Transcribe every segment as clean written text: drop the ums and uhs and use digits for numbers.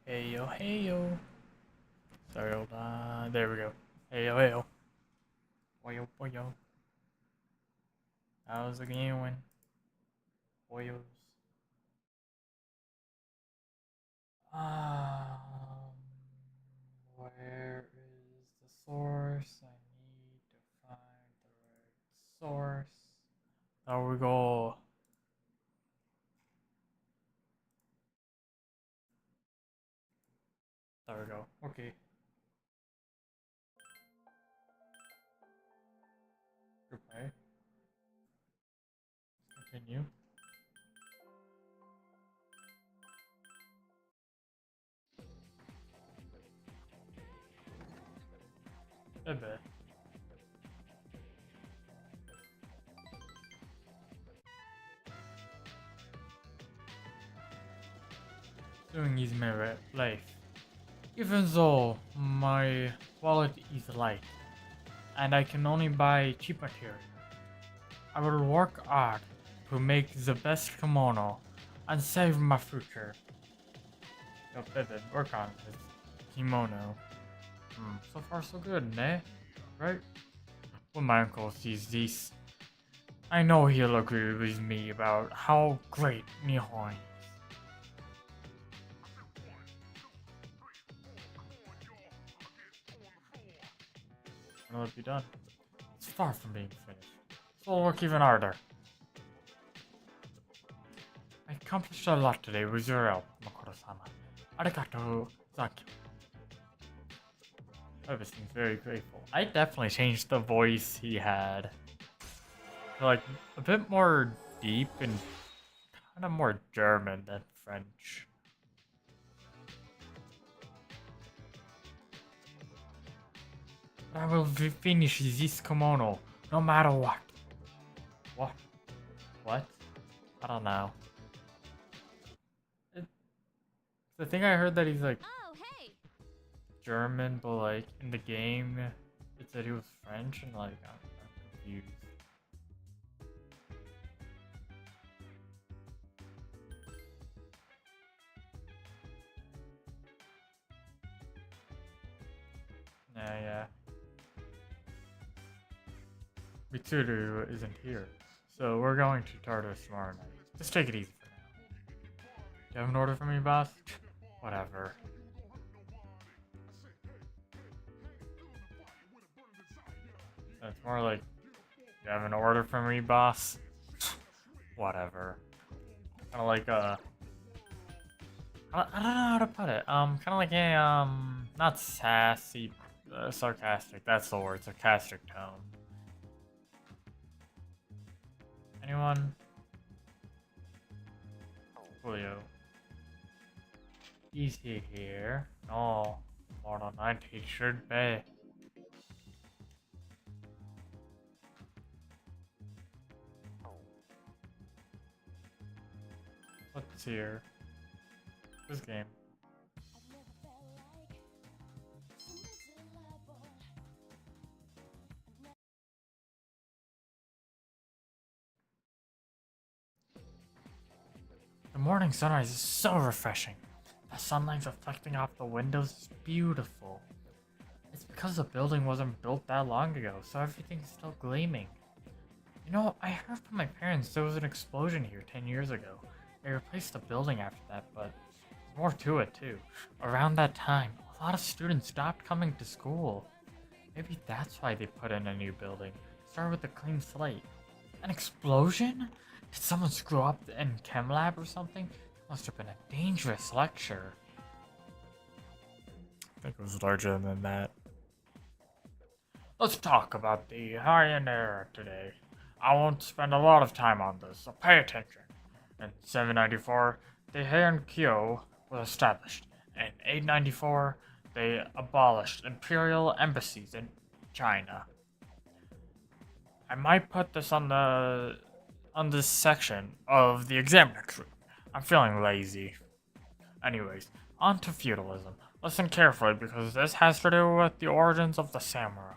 Hey yo, hey yo. Sorry, hold on. There we go. Hey yo, hey yo. Boy yo, boy yo. How's the game going? Boyos. Um, where is the source? I need to find the right source. There we go. There we go. Okay. Goodbye. Continue. Bye. Doing is my life. Even though my wallet is light and I can only buy cheap material, I will work hard to make the best kimono and save my future. Yo, baby, work on this kimono. So far so good, eh? Right? When my uncle sees this, I know he'll agree with me about how great Nihon is. Will it be done? It's far from being finished, so I'll work even harder. I accomplished a lot today with your help, Makoto-sama. Arigato, thank you. Everything's very grateful. I definitely changed the voice he had. Like, a bit more deep and kind of more German than French. But I will finish this kimono, no matter what. What? What? I don't know. The thing I heard that he's like German, but like in the game, it said he was French, and like I'm confused. Yeah. Mitsuru isn't here, so we're going to Tartarus tomorrow night. Just take it easy for now. Do you have an order for me, boss? Whatever. It's more like, you have an order for me, boss? Whatever. Kind of like I don't know how to put it. Kind of like a not sassy, sarcastic. That's the word. Sarcastic tone. Anyone? Julio. Easy here. No, more than 90 should be. What's here? This game. The morning sunrise is so refreshing. The sunlight reflecting off the windows is beautiful. It's because the building wasn't built that long ago, so everything's still gleaming. You know, I heard from my parents there was an explosion here 10 years ago. They replaced the building after that, but there's more to it too. Around that time, a lot of students stopped coming to school. Maybe that's why they put in a new building. Start with a clean slate. An explosion? Did someone screw up in chem lab or something? It must have been a dangerous lecture. I think it was larger than that. Let's talk about the high-end era today. I won't spend a lot of time on this, so pay attention. In 794, the Heian Kyo was established. In 894, they abolished imperial embassies in China. I might put this on this section of the exam next week. I'm feeling lazy. Anyways, on to feudalism. Listen carefully because this has to do with the origins of the samurai.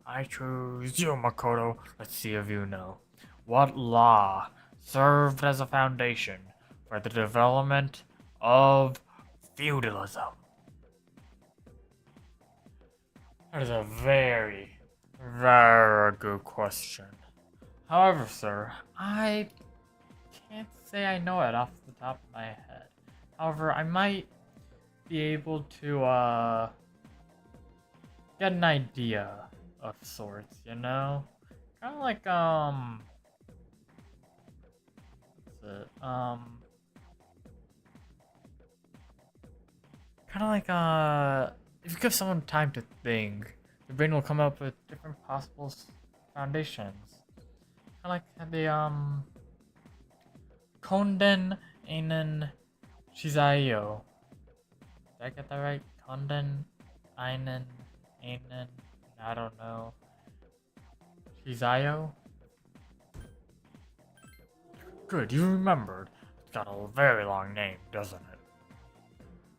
I choose you, Makoto. Let's see if you know. What law served as a foundation for the development of feudalism? That is a very, very good question. However, sir, I can't say I know it off the top of my head. However, I might be able to, get an idea of sorts, you know? Kind of like, what's it? Kind of like, if you give someone time to think, the brain will come up with different possible foundations. Kind of like the, Konden Einen Shizayo. Did I get that right? Konden Einen I don't know. Shizayo? Good, you remembered. It's got a very long name, doesn't it?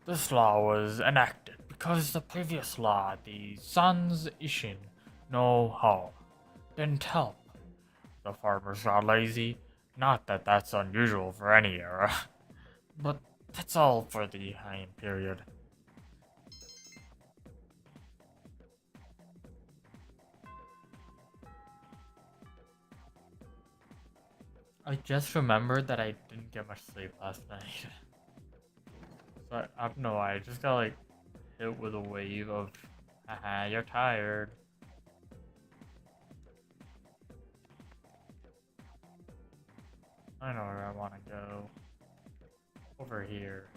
This law was enacted because the previous law, the Sans Ishin no Ho, didn't help. The farmers got lazy. Not that that's unusual for any era. But that's all for the Heian period. I just remembered that I didn't get much sleep last night. So I don't know why, I just got like hit with a wave of, haha, you're tired. I know where I want to go. Over here.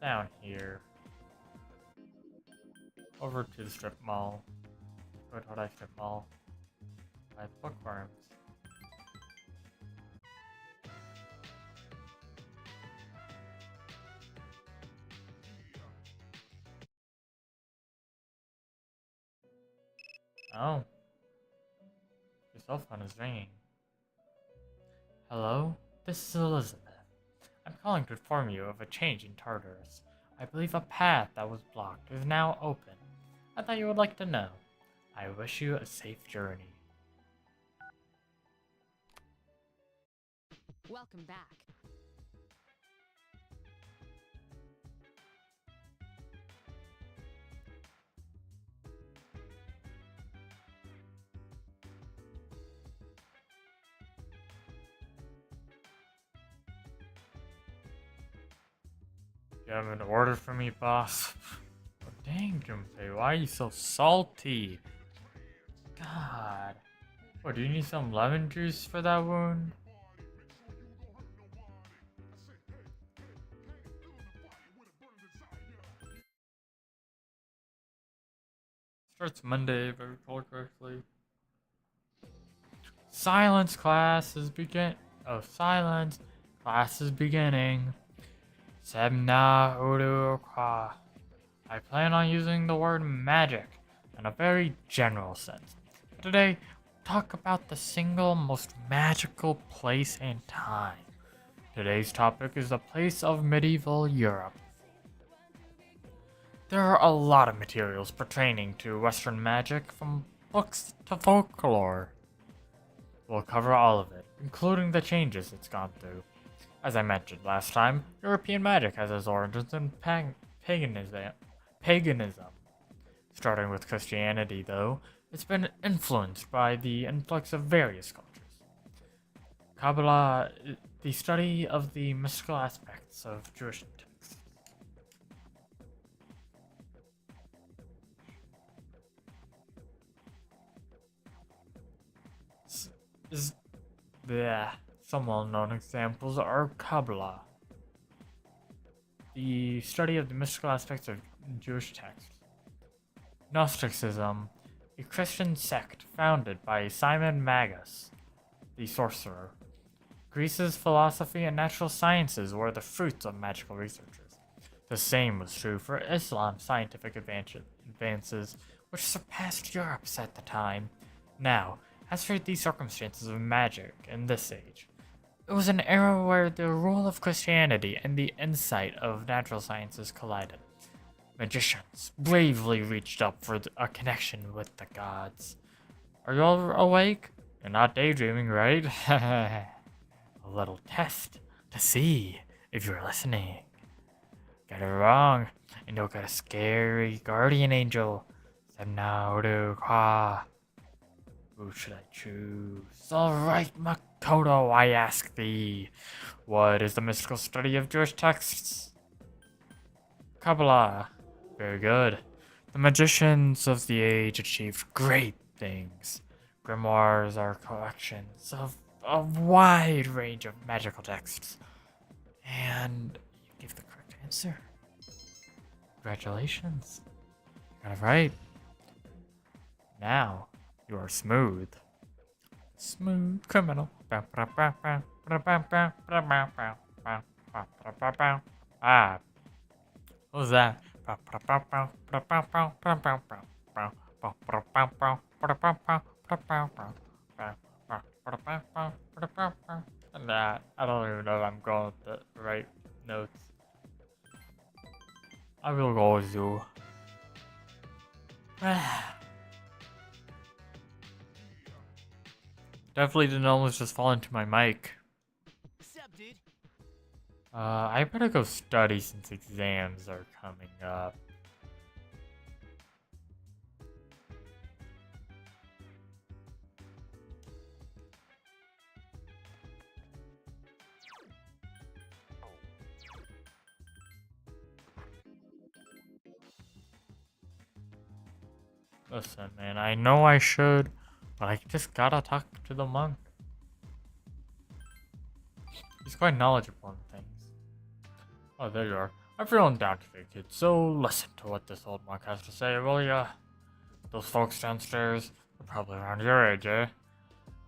Down here. Over to the strip mall. Go to the strip mall. Buy the bookworms. Oh. Your cell phone is ringing. Hello? This is Elizabeth. I'm calling to inform you of a change in Tartarus. I believe a path that was blocked is now open. I thought you would like to know. I wish you a safe journey. Welcome back. You have an order for me, boss? Oh, dang, Junpei, why are you so salty? God. What, do you need some lemon juice for that wound? Starts Monday, if I recall correctly. Silence, class is begin. Oh, silence. Class is beginning. Sebna Udu Kwa. I plan on using the word magic in a very general sense. Today, talk about the single most magical place and time. Today's topic is the place of medieval Europe. There are a lot of materials pertaining to Western magic, from books to folklore. We'll cover all of it, including the changes it's gone through. As I mentioned last time, European magic has its origins in paganism. Starting with Christianity, though, it's been influenced by the influx of various cultures. Kabbalah, the study of the mystical aspects of Jewish texts. Some well-known examples are Kabbalah, the study of the mystical aspects of Jewish texts. Gnosticism, a Christian sect founded by Simon Magus, the sorcerer. Greece's philosophy and natural sciences were the fruits of magical researchers. The same was true for Islam's scientific advances, which surpassed Europe's at the time. Now, as for the circumstances of magic in this age, it was an era where the rule of Christianity and the insight of natural sciences collided. Magicians bravely reached up for a connection with the gods. Are you all awake? You're not daydreaming, right? A little test to see if you're listening. Get it wrong, and you'll get a scary guardian angel. So now do who should I choose? Alright, Makoto, I ask thee. What is the mystical study of Jewish texts? Kabbalah. Very good. The magicians of the age achieved great things. Grimoires are collections of a wide range of magical texts. And you gave the correct answer. Congratulations. You got it right. Now, you are smooth. Smooth criminal. Ah, what was that? Nah, I don't even know if I'm going with the right notes. I will go with you. Definitely didn't almost just fall into my mic. I better go study since exams are coming up. Listen, man, I know I should, but I just gotta talk to the monk. He's quite knowledgeable on things. Oh, there you are. I'm feeling down today, kid, so listen to what this old monk has to say, will ya? Those folks downstairs are probably around your age, eh?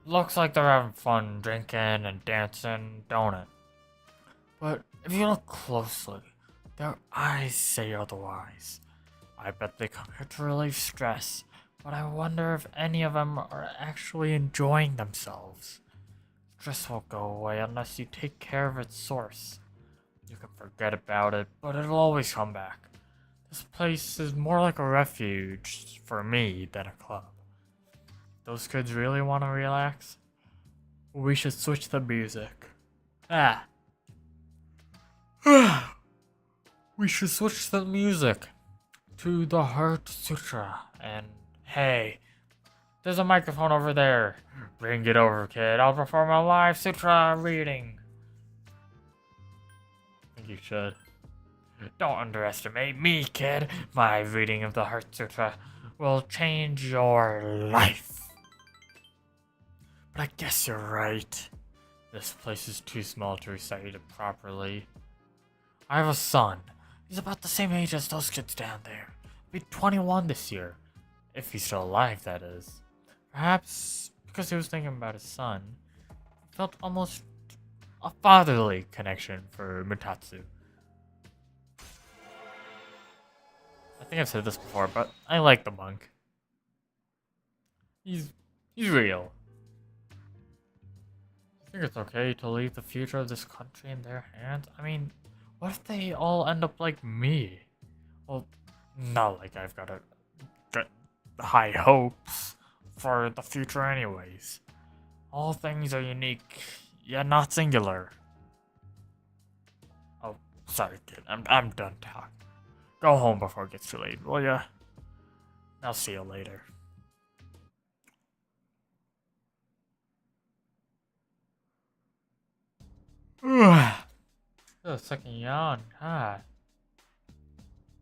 Looks like they're having fun drinking and dancing, don't it? But if you look closely, their eyes say otherwise. I bet they come here to relieve stress, but I wonder if any of them are actually enjoying themselves. Stress won't go away unless you take care of its source. You can forget about it, but it'll always come back. This place is more like a refuge for me than a club. Those kids really want to relax? We should switch the music. We should switch the music to the Heart Sutra. And hey, there's a microphone over there. Bring it over, kid. I'll perform a live sutra reading. I think you should. Don't underestimate me, kid. My reading of the Heart Sutra will change your life. But I guess you're right. This place is too small to recite it properly. I have a son. He's about the same age as those kids down there. He'll be 21 this year. If he's still alive, that is. Perhaps because he was thinking about his son, he felt almost a fatherly connection for Mutatsu. I think I've said this before, but I like the monk. He's real. I think it's okay to leave the future of this country in their hands. I mean, what if they all end up like me? Well, not like I've got high hopes for the future anyways. All things are unique, yet not singular. Oh, sorry kid, I'm done talking. Go home before it gets too late, will ya? I'll see you later. A second yawn. God.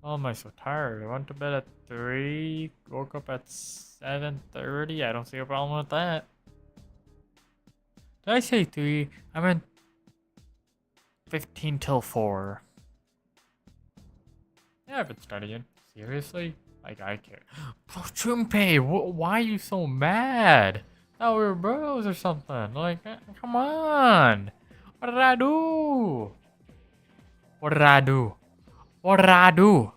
Why am I so tired? I went to bed at 3, woke up at 7:30. I don't see a problem with that. Did I say 3? I meant 15 till 4. Yeah, I've been studying. Seriously? Like, I care. Bro, Junpei, why are you so mad? Thought we were bros or something. Like, come on. What did I do? What did I do? What did I do?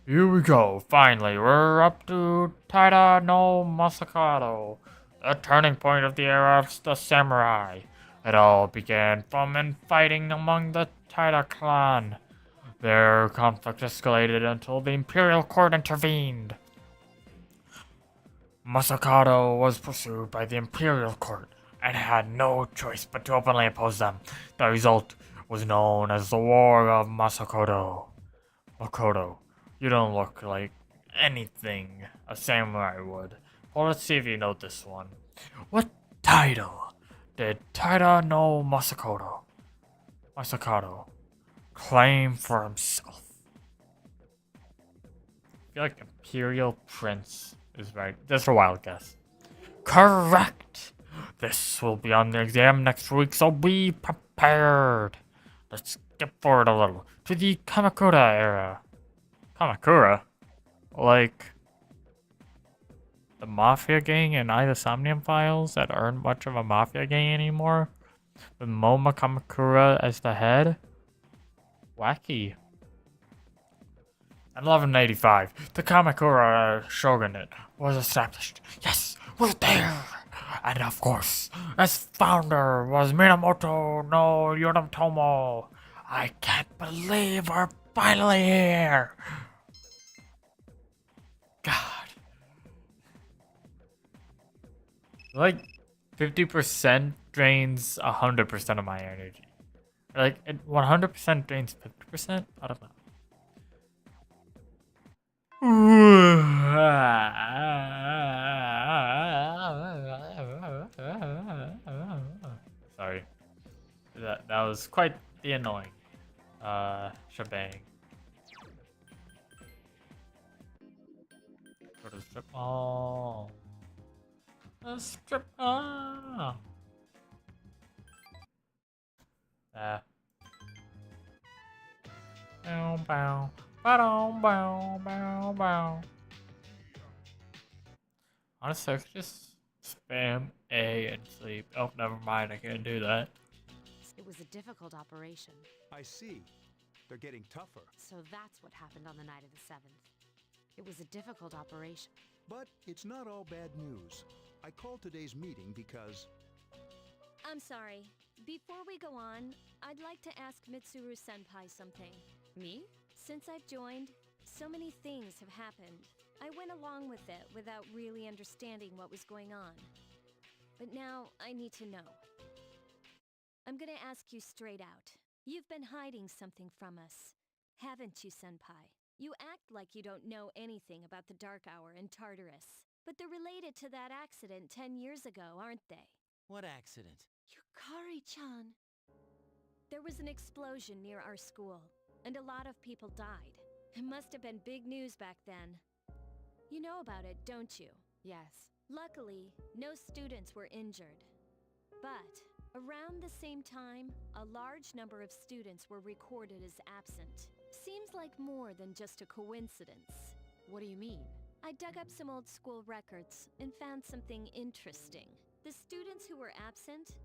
Here we go. Finally, we're up to Taira no Masakado, the turning point of the era of the samurai. It all began from infighting among the Taira clan. Their conflict escalated until the imperial court intervened. Masakado was pursued by the imperial court and had no choice but to openly oppose them. The result was known as the War of Masakoto. Makoto, you don't look like anything a samurai would. Well, let's see if you know this one. What title did Taira no Masakato claim for himself? I feel like Imperial Prince is right. That's a wild guess. Correct! This will be on the exam next week, so be prepared. Let's skip forward a little to the Kamakura era. Kamakura? Like the Mafia gang and I the Somnium Files that aren't much of a Mafia gang anymore? With Moma Kamakura as the head? Wacky. In 1185, the Kamakura shogunate was established. Yes, was there! And of course, its founder was Minamoto no Yoritomo. I can't believe we're finally here! God. Like, 50% drains 100% of my energy. Like, it 100% drains 50%? I don't know. Sorry. That was quite the annoying shebang. Go to strip mall. A strip mall. Bow bow. Bow bow bow bow. Honestly, I could just spam A and sleep. Oh, never mind. I can't do that. It was a difficult operation. I see. They're getting tougher. So that's what happened on the night of the 7th. It was a difficult operation. But it's not all bad news. I called today's meeting because... I'm sorry. Before we go on, I'd like to ask Mitsuru-senpai something. Me? Since I've joined, so many things have happened. I went along with it without really understanding what was going on. But now I need to know. I'm gonna ask you straight out. You've been hiding something from us, haven't you, senpai? You act like you don't know anything about the Dark Hour and Tartarus. But they're related to that accident 10 years ago, aren't they? What accident? Yukari-chan. There was an explosion near our school, and a lot of people died. It must have been big news back then. You know about it, don't you? Yes. Luckily, no students were injured. But around the same time, a large number of students were recorded as absent. Seems like more than just a coincidence. What do you mean? I dug up some old school records and found something interesting. The students who were absent,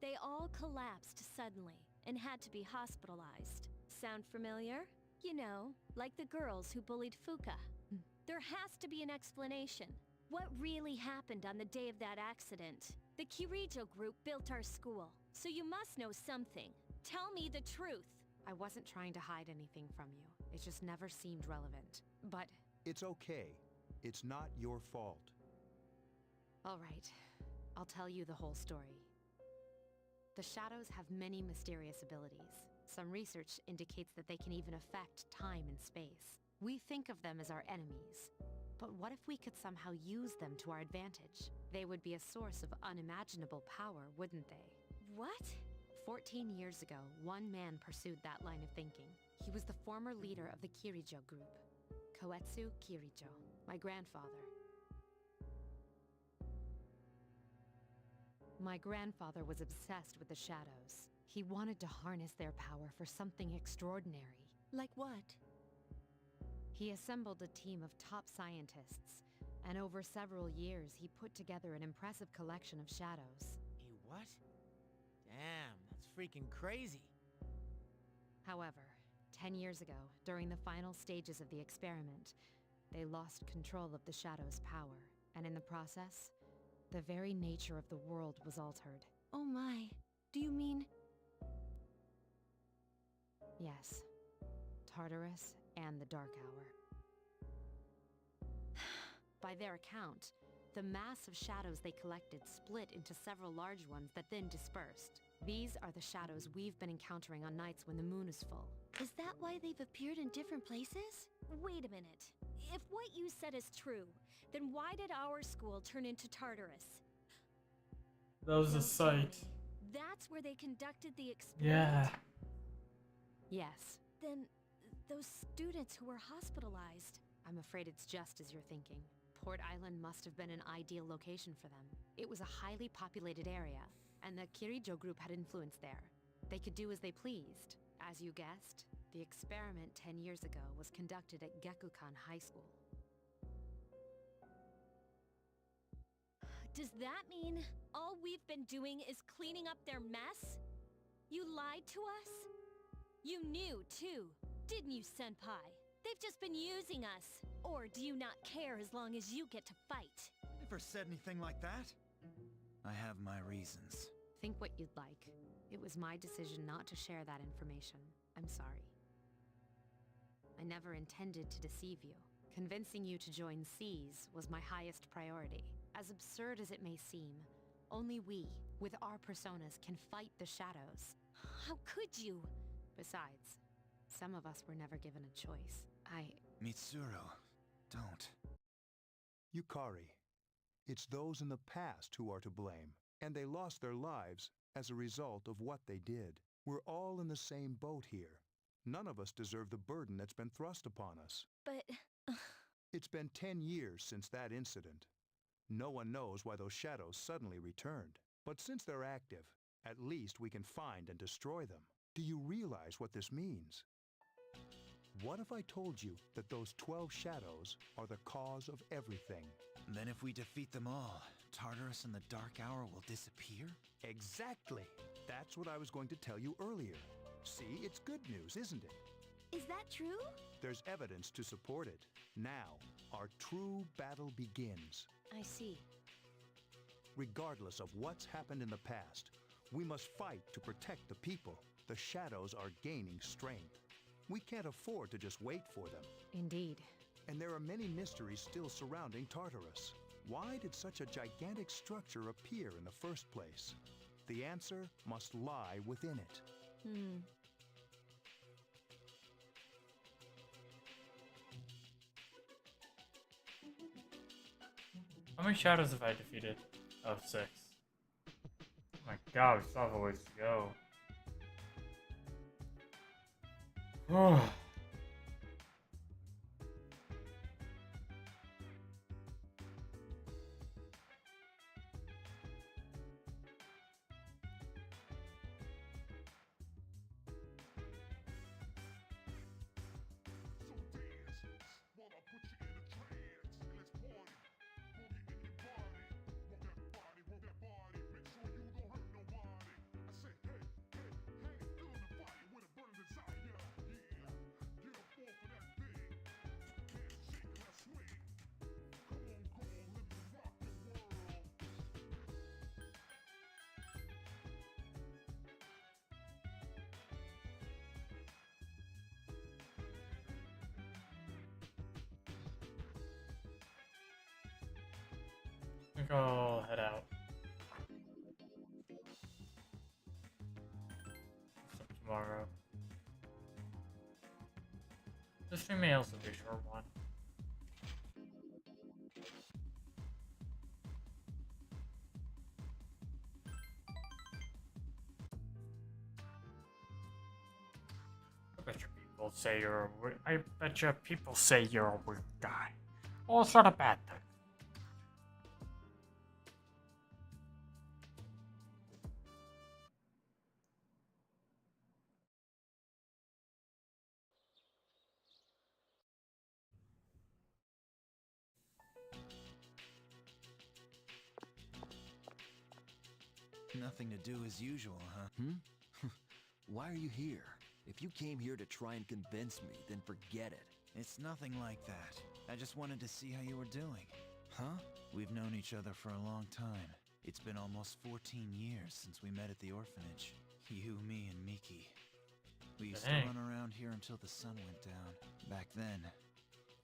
they all collapsed suddenly and had to be hospitalized. Sound familiar? You know, like the girls who bullied Fuka. There has to be an explanation. What really happened on the day of that accident? The Kirijo group built our school, so you must know something. Tell me the truth. I wasn't trying to hide anything from you. It just never seemed relevant. But... It's okay. It's not your fault. all right. I'll tell you the whole story. The shadows have many mysterious abilities. Some research indicates that they can even affect time and space. We think of them as our enemies. But what if we could somehow use them to our advantage? They would be a source of unimaginable power, wouldn't they? What? 14 years ago, one man pursued that line of thinking. He was the former leader of the Kirijo group, Koetsu Kirijo, my grandfather. My grandfather was obsessed with the shadows. He wanted to harness their power for something extraordinary. Like what? He assembled a team of top scientists, and over several years he put together an impressive collection of shadows. He what? Damn, that's freaking crazy. However, 10 years ago, during the final stages of the experiment, they lost control of the shadow's power, and in the process, the very nature of the world was altered. Oh my. Do you mean... Yes, Tartarus and the Dark Hour. By their account, The mass of shadows they collected split into several large ones that then dispersed. These are the shadows we've been encountering on nights when the moon is full. Is that why they've appeared in different places? Wait a minute. If what you said is true, then why did our school turn into Tartarus? That was a Don't tell sight. me. That's where they conducted the experiment? Yeah. Yes, Then those students who were hospitalized. I'm afraid it's just as you're thinking. Port Island must have been an ideal location for them. It was a highly populated area, and the Kirijo group had influence there. They could do as they pleased. As you guessed, the experiment 10 years ago was conducted at Gekukan High School. Does that mean all we've been doing is cleaning up their mess? You lied to us? You knew, too, didn't you, Senpai? They've just been using us. Or do you not care as long as you get to fight? Never said anything like that. I have my reasons. Think what you'd like. It was my decision not to share that information. I'm sorry. I never intended to deceive you. Convincing you to join C's was my highest priority. As absurd as it may seem, only we, with our personas, can fight the shadows. How could you? Besides, some of us were never given a choice. Mitsuru, don't. Yukari, it's those in the past who are to blame, and they lost their lives as a result of what they did. We're all in the same boat here. None of us deserve the burden that's been thrust upon us. But... It's been 10 years since that incident. No one knows why those shadows suddenly returned. But since they're active, at least we can find and destroy them. Do you realize what this means? What if I told you that those 12 shadows are the cause of everything? Then if we defeat them all, Tartarus and the Dark Hour will disappear? Exactly! That's what I was going to tell you earlier. See, it's good news, isn't it? is that true? There's evidence to support it. Now, our true battle begins. I see. Regardless of what's happened in the past, we must fight to protect the people. The shadows are gaining strength. We can't afford to just wait for them. indeed. And there are many mysteries still surrounding Tartarus. Why did such a gigantic structure appear in the first place? The answer must lie within it. How many shadows have I defeated? Oh, 6. Oh my god, we still have a ways to go. Oh. I think I'll head out. So tomorrow. This stream may also be a short one. I bet you people say you're a weird guy. Well, it's not a bad thing. Nothing to do as usual, huh? Why are you here? If you came here to try and convince me, then forget it. It's nothing like that. I just wanted to see how you were doing. Huh? We've known each other for a long time. It's been almost 14 years since we met at the orphanage. You, me, and Miki. We used to Dang. run around here until the sun went down. Back then, it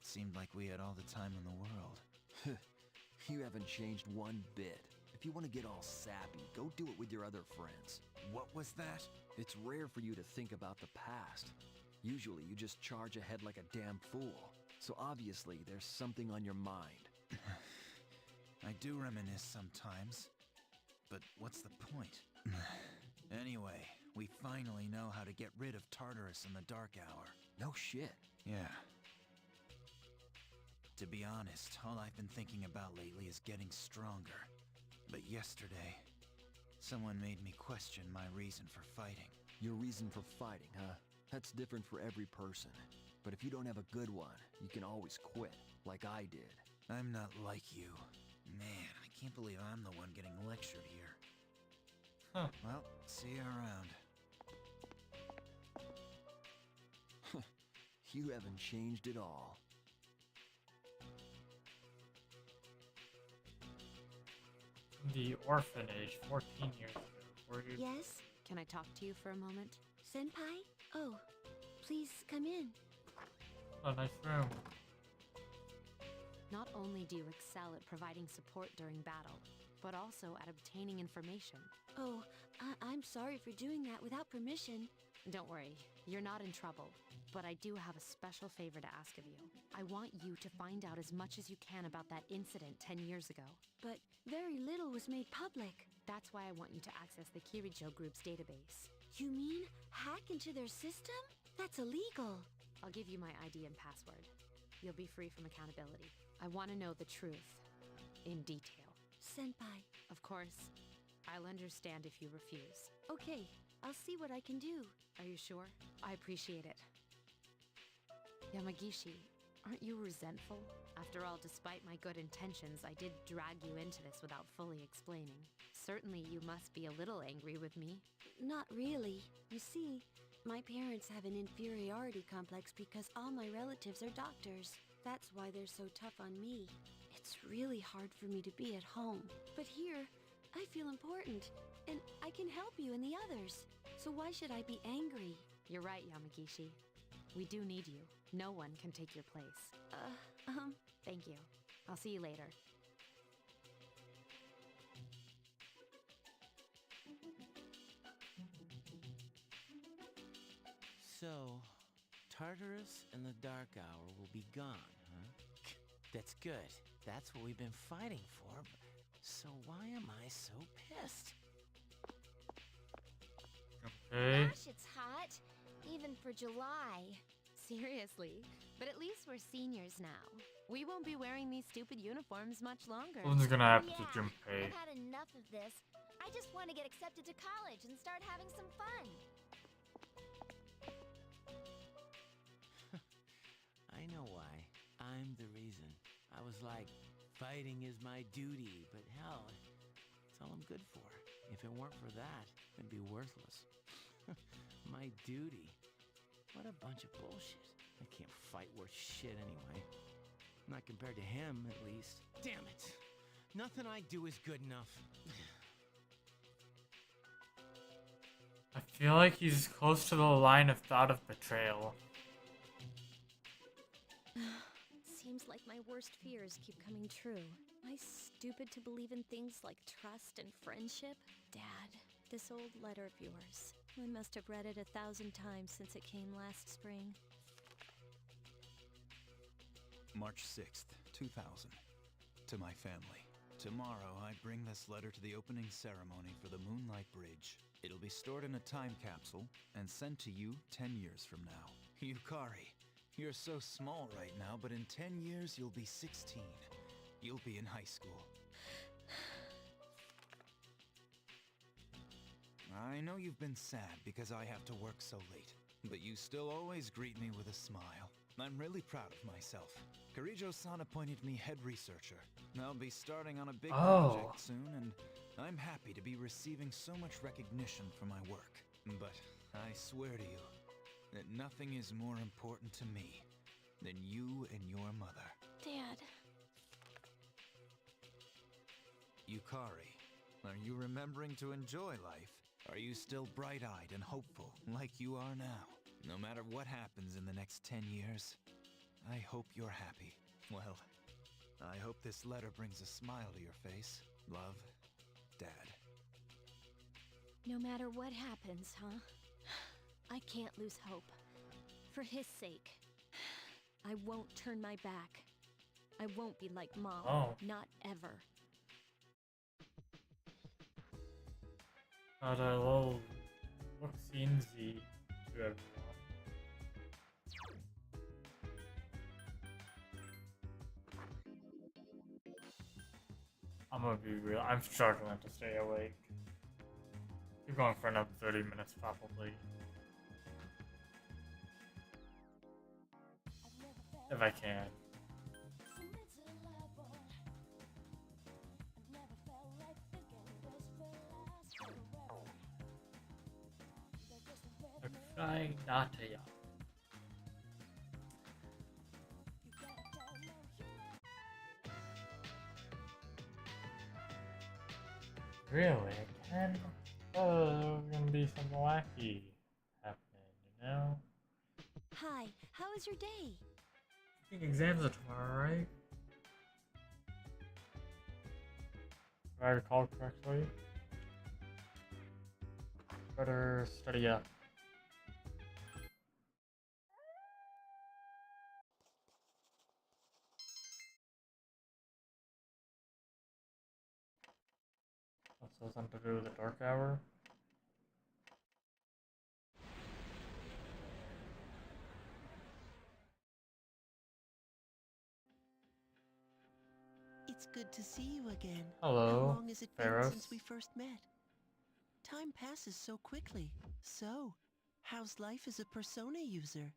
seemed like we had all the time in the world. You haven't changed one bit. If you want to get all sappy, go do it with your other friends. What was that? It's rare for you to think about the past. Usually you just charge ahead like a damn fool. So obviously there's something on your mind. I do reminisce sometimes. But what's the point? Anyway, we finally know how to get rid of Tartarus in the Dark Hour. No shit. Yeah. To be honest, all I've been thinking about lately is getting stronger. But yesterday, someone made me question my reason for fighting. Your reason for fighting, huh? That's different for every person. But if you don't have a good one, you can always quit, like I did. I'm not like you. Man, I can't believe I'm the one getting lectured here. Huh. Well, see you around. You haven't changed at all. The orphanage 14 years ago. Were you? Yes? Can I talk to you for a moment? Senpai? Oh, please come in. A nice room. Not only do you excel at providing support during battle, but also at obtaining information. Oh, I'm sorry for doing that without permission. Don't worry, you're not in trouble. But I do have a special favor to ask of you. I want you to find out as much as you can about that incident 10 years ago. But very little was made public. That's why I want you to access the Kirijo Group's database. You mean hack into their system? That's illegal. I'll give you my ID and password. You'll be free from accountability. I want to know the truth. In detail. Senpai. Of course, I'll understand if you refuse. Okay, I'll see what I can do. Are you sure? I appreciate it. Yamagishi, aren't you resentful? After all, despite my good intentions, I did drag you into this without fully explaining. Certainly you must be a little angry with me. Not really. You see, my parents have an inferiority complex because all my relatives are doctors. That's why they're so tough on me. It's really hard for me to be at home. But here, I feel important, and I can help you and the others. So why should I be angry? You're right, Yamagishi. We do need you. No one can take your place. Thank you. I'll see you later. So, Tartarus and the Dark Hour will be gone, huh? That's good. That's what we've been fighting for. So why am I so pissed? Okay. Gosh, it's hot. Even for July. Seriously. But at least we're seniors now. We won't be wearing these stupid uniforms much longer. Something's gonna happen Yeah, to Junpei. I've had enough of this. I just want to get accepted to college and start having some fun. I know why. I'm the reason. I was like, fighting is my duty, but hell, it's all I'm good for. If it weren't for that, I'd be worthless. My duty. What a bunch of bullshit. I can't fight worth shit anyway. Not compared to him, at least. Damn it! Nothing I do is good enough. I feel like he's close to the line of thought of betrayal. Seems like my worst fears keep coming true. Am I stupid to believe in things like trust and friendship? Dad, this old letter of yours. I must have read it 1,000 times since it came last spring. March 6th, 2000. To my family. Tomorrow, I bring this letter to the opening ceremony for the Moonlight Bridge. It'll be stored in a time capsule and sent to you 10 years from now. Yukari, you're so small right now, but in 10 years, you'll be 16. You'll be in high school. I know you've been sad because I have to work so late, but you still always greet me with a smile. I'm really proud of myself. Kirijo-san appointed me head researcher. I'll be starting on a big project soon, and I'm happy to be receiving so much recognition for my work. But I swear to you that nothing is more important to me than you and your mother. Dad. Yukari, are you remembering to enjoy life? Are you still bright-eyed and hopeful like you are now? No matter what happens in the next 10 years, I hope you're happy. Well, I hope this letter brings a smile to your face. Love, Dad. No matter what happens, huh? I can't lose hope. For his sake. I won't turn my back. I won't be like Mom. Oh. Not ever. Got a little look-see-nsy to everyone. I'm gonna be real. I'm struggling to stay awake. Keep going for another 30 minutes, probably. If I can. I'm trying not to yawn. Really? I can? Oh, there's gonna be some wacky happening, you know? Hi, how was your day? I think exams are tomorrow, right? If I recall correctly. Better study up. Also something to do with the dark hour. It's good to see you again. Hello, How long has it been Pharos. since we first met? Time passes so quickly. So, how's life as a Persona user?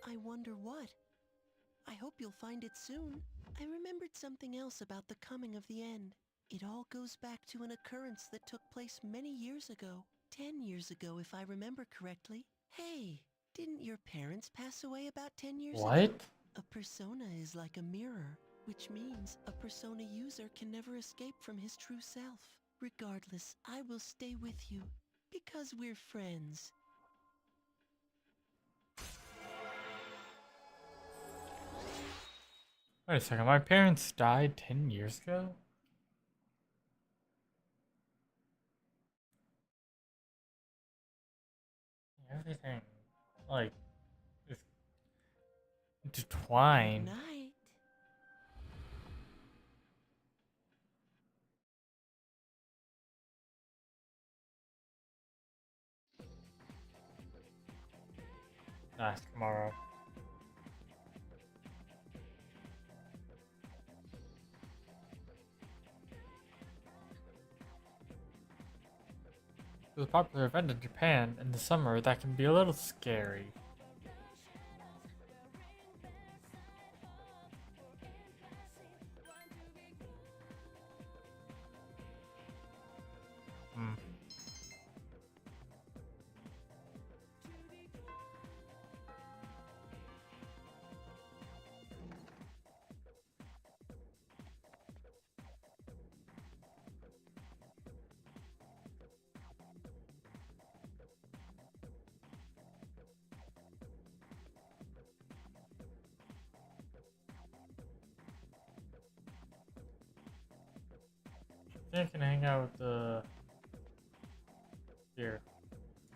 I wonder what. I hope you'll find it soon. I remembered something else about the coming of the end. It all goes back to an occurrence that took place many years ago. 10 years ago, if I remember correctly. Hey, didn't your parents pass away about 10 years ago? What? A persona is like a mirror, which means a persona user can never escape from his true self. Regardless, I will stay with you, because we're friends. Wait a second, my parents died 10 years ago? Everything, like, is intertwined. Good night. Ask tomorrow. There's a popular event in Japan in the summer that can be a little scary. Hmm. I think I can hang out with the here,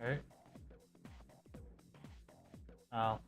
right? Oh.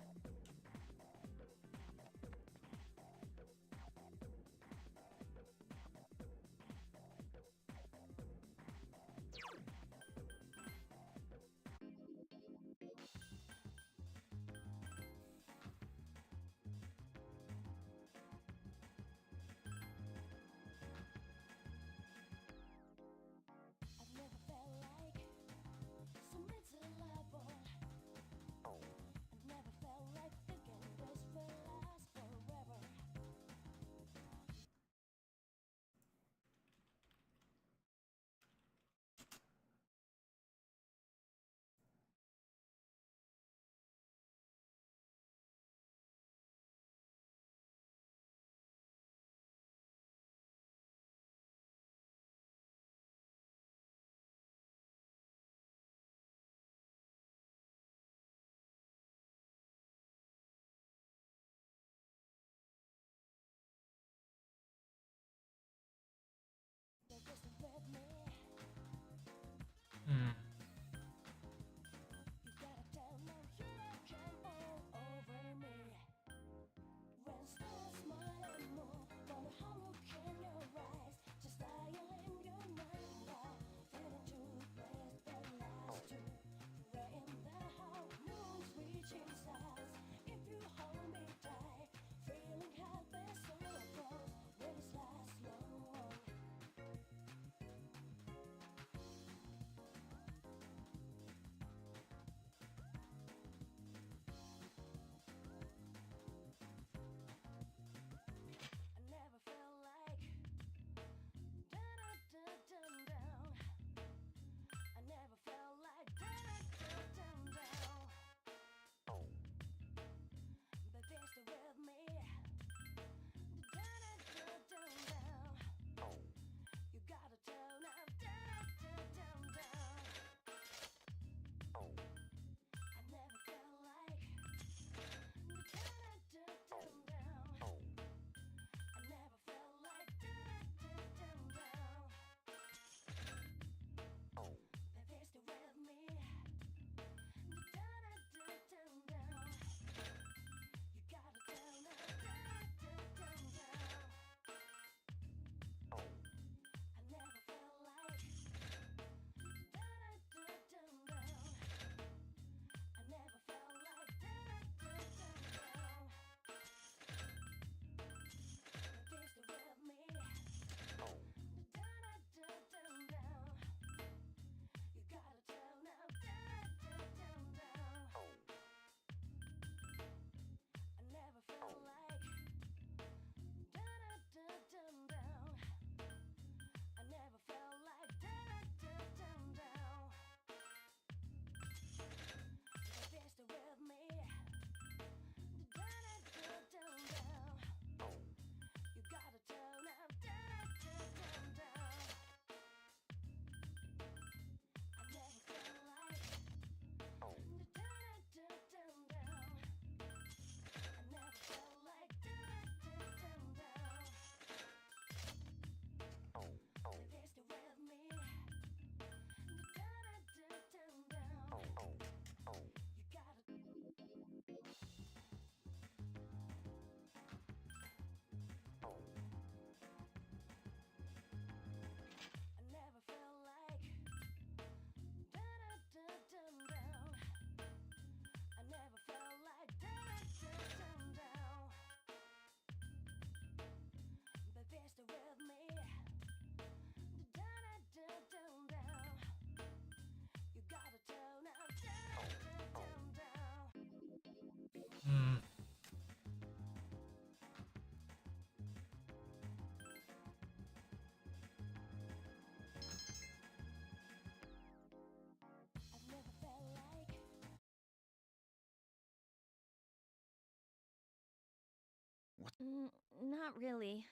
Not really.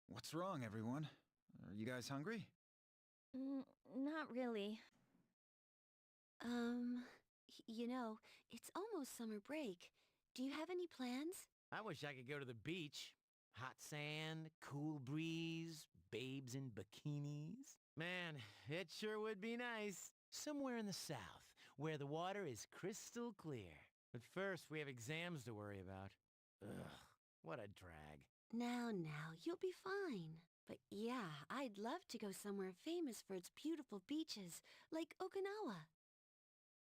What's wrong, everyone? Are you guys hungry? Not really. You know, it's almost summer break. Do you have any plans? I wish I could go to the beach. Hot sand, cool breeze, babes in bikinis. Man, it sure would be nice. Somewhere in the south, where the water is crystal clear. But first, we have exams to worry about. Ugh, what a drag. Now, you'll be fine. But yeah, I'd love to go somewhere famous for its beautiful beaches, like Okinawa.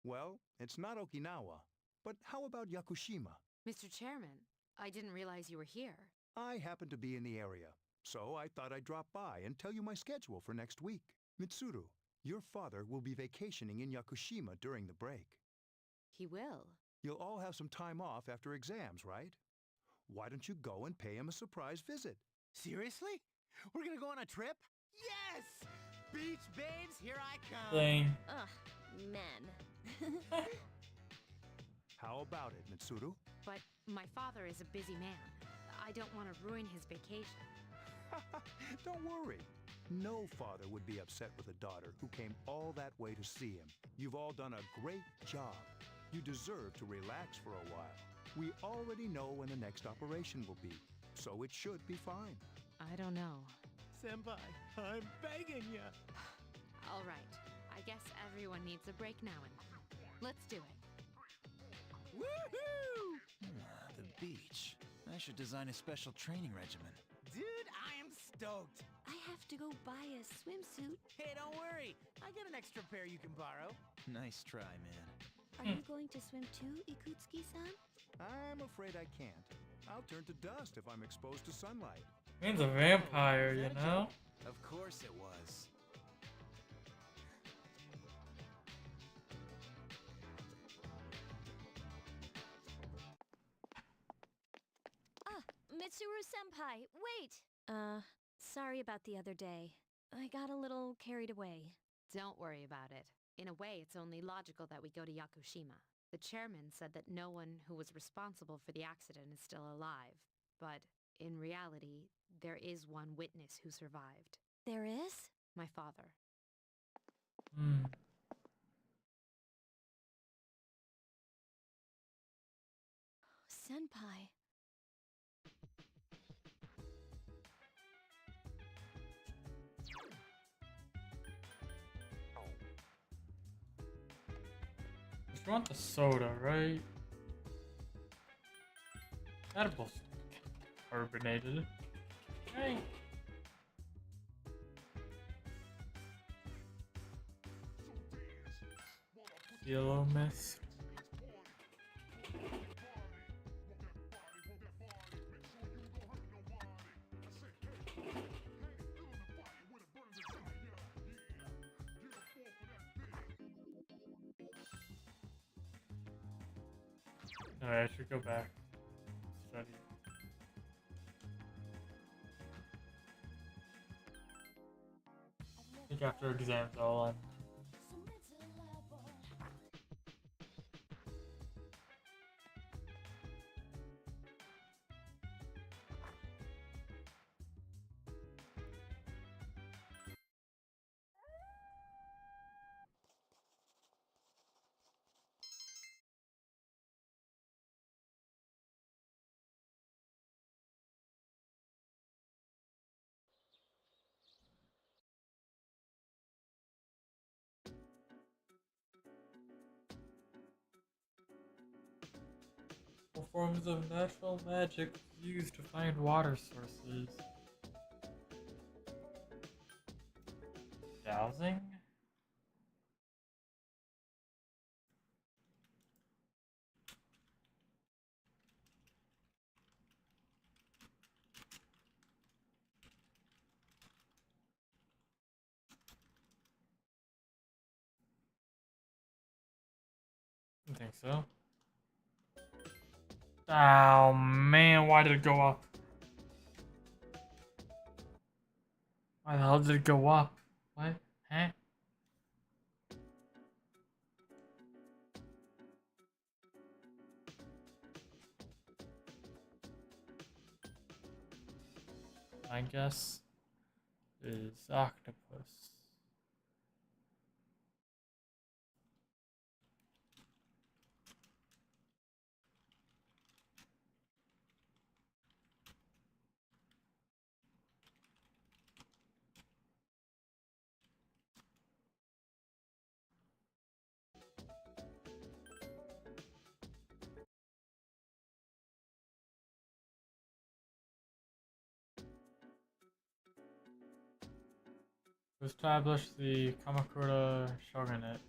Well, it's not Okinawa, but how about Yakushima? Mr. Chairman, I didn't realize you were here. I happen to be in the area, so I thought I'd drop by and tell you my schedule for next week. Mitsuru, your father will be vacationing in Yakushima during the break. He will. You'll all have some time off after exams, right? Why don't you go and pay him a surprise visit? Seriously? We're gonna go on a trip? Yes! Beach babes, here I come! Dang. Ugh, men. How about it, Mitsuru? But my father is a busy man. I don't want to ruin his vacation. Don't worry. No father would be upset with a daughter who came all that way to see him. You've all done a great job. You deserve to relax for a while. We already know when the next operation will be, so it should be fine. I don't know. Senpai, I'm begging ya! All right. I guess everyone needs a break now and then. Let's do it. Woohoo! The beach. I should design a special training regimen. Dude, I am stoked! I have to go buy a swimsuit. Hey, don't worry. I got an extra pair you can borrow. Nice try, man. Are you going to swim too, Ikutsuki-san? I'm afraid I can't. I'll turn to dust if I'm exposed to sunlight. Man's a vampire, you know? Of course it was. Mitsuru-senpai, wait! Sorry about the other day. I got a little carried away. Don't worry about it. In a way, it's only logical that we go to Yakushima. The chairman said that no one who was responsible for the accident is still alive. But in reality, there is one witness who survived. There is? My father. Hmm. Senpai. You want the soda, right? Edible stick. Carbonated. Hey. Yellow mist. Alright, I should go back. Study. I think after exams all I'm forms of natural magic used to find water sources. Dowsing? I think so. Oh man, why did it go up? Why the hell did it go up? What? Huh? I guess, is octopus. To establish the Kamakura shogunate,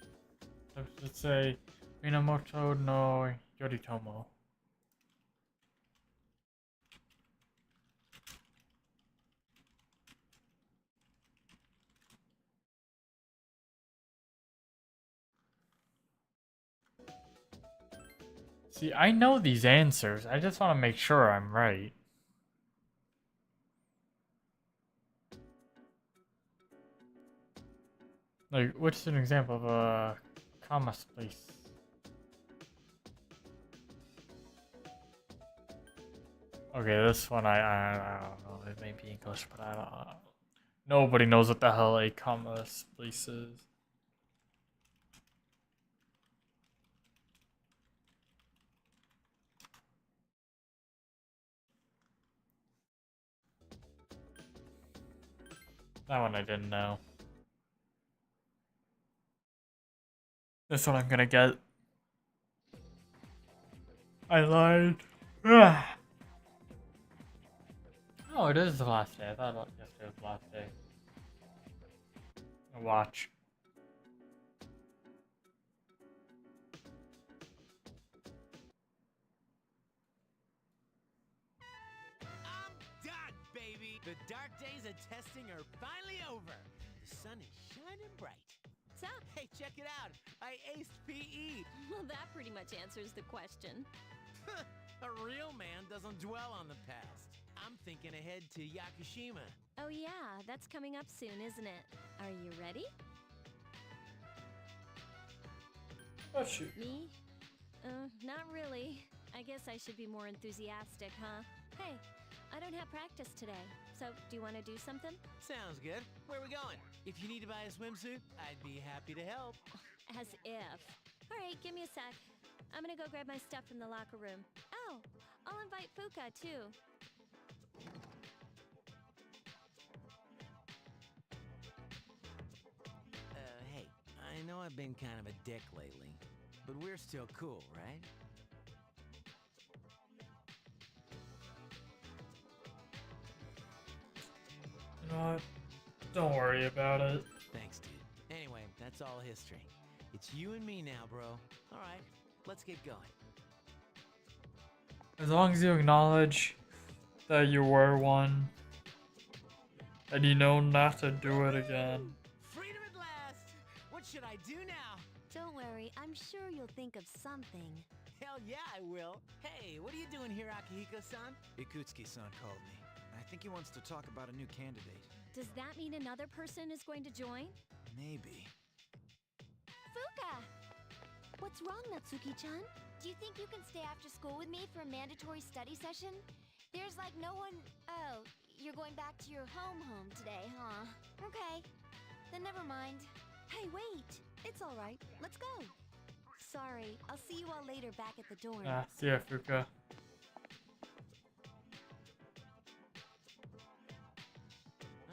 let's say Minamoto no Yoritomo. See, I know these answers. I just want to make sure I'm right. Like, what's an example of a comma space? Okay, this one I don't know. It may be English, but I don't know. Nobody knows what the hell a comma space is. That one I didn't know. This one I'm gonna get. I lied. Oh, it is the last day. I thought yesterday was the last day. Watch. I'm done, baby! The dark days of testing are finally over. The sun is shining bright. What's up? Hey, check it out! I aced PE! Well, that pretty much answers the question. A real man doesn't dwell on the past. I'm thinking ahead to Yakushima. Oh yeah, that's coming up soon, isn't it? Are you ready? Oh shoot. Me? Not really. I guess I should be more enthusiastic, huh? Hey, I don't have practice today, so do you want to do something? Sounds good. Where are we going? If you need to buy a swimsuit, I'd be happy to help. As if. Alright, give me a sec. I'm gonna go grab my stuff from the locker room. Oh, I'll invite Fuka, too. Hey, I know I've been kind of a dick lately, but we're still cool, right? You know what? Don't worry about it. Thanks, dude. Anyway, that's all history. It's you and me now, bro. Alright, let's get going. As long as you acknowledge that you were one, and you know not to do it again. Freedom at last! What should I do now? Don't worry, I'm sure you'll think of something. Hell yeah, I will. Hey, what are you doing here, Akihiko-san? Ikutsuki-san called me. I think he wants to talk about a new candidate. Does that mean another person is going to join? Maybe. Fuka! What's wrong, Natsuki-chan? Do you think you can stay after school with me for a mandatory study session? There's like no one... Oh, you're going back to your home today, huh? Okay. Then never mind. Hey, wait! It's alright. Let's go. Sorry, I'll see you all later back at the dorm. See ya, Fuka.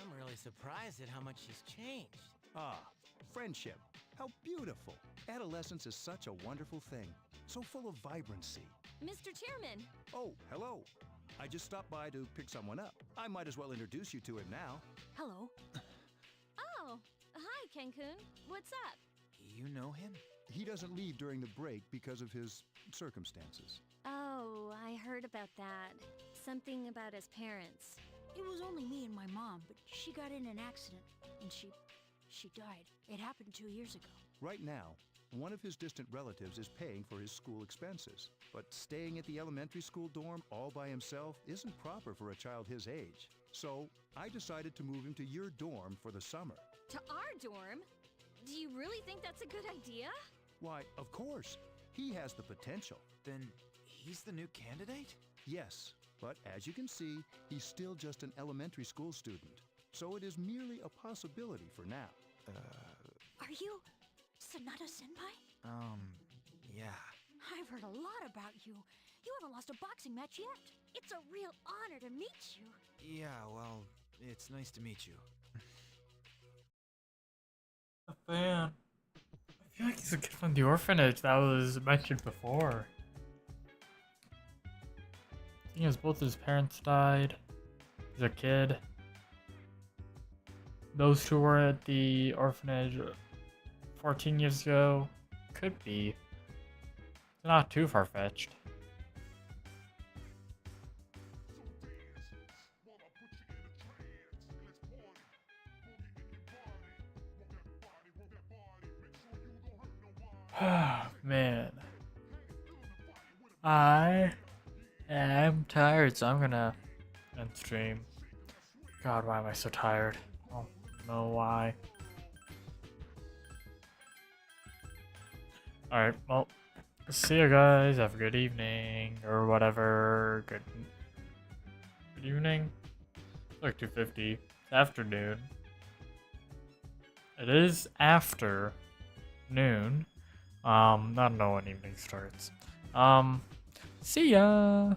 I'm really surprised at how much she's changed. Ah, friendship. How beautiful. Adolescence is such a wonderful thing. So full of vibrancy. Mr. Chairman! Oh, hello. I just stopped by to pick someone up. I might as well introduce you to him now. Hello. Oh, hi, Ken-kun. What's up? You know him? He doesn't leave during the break because of his circumstances. Oh, I heard about that. Something about his parents. It was only me and my mom, but she got in an accident, and she died. It happened 2 years ago. Right now, one of his distant relatives is paying for his school expenses. But staying at the elementary school dorm all by himself isn't proper for a child his age. So I decided to move him to your dorm for the summer. To our dorm? Do you really think that's a good idea? Why, of course. He has the potential. Then he's the new candidate? Yes, But as you can see, he's still just an elementary school student. So it is merely a possibility for now. Are you Sanada-senpai? Yeah. I've heard a lot about you. You haven't lost a boxing match yet. It's a real honor to meet you. Yeah, well, it's nice to meet you. A fan. I feel like he's a kid from the orphanage that was mentioned before. I think as both his parents died. He's a kid. Those two were at the orphanage 14 years ago. Could be. Not too far-fetched. Man. I am tired, so I'm gonna end stream. God, why am I so tired? I don't know why. Alright, well, see you guys. Have a good evening, or whatever. Good evening? It's like 2:50. It's afternoon. It is after noon. I don't know when evening starts. See ya!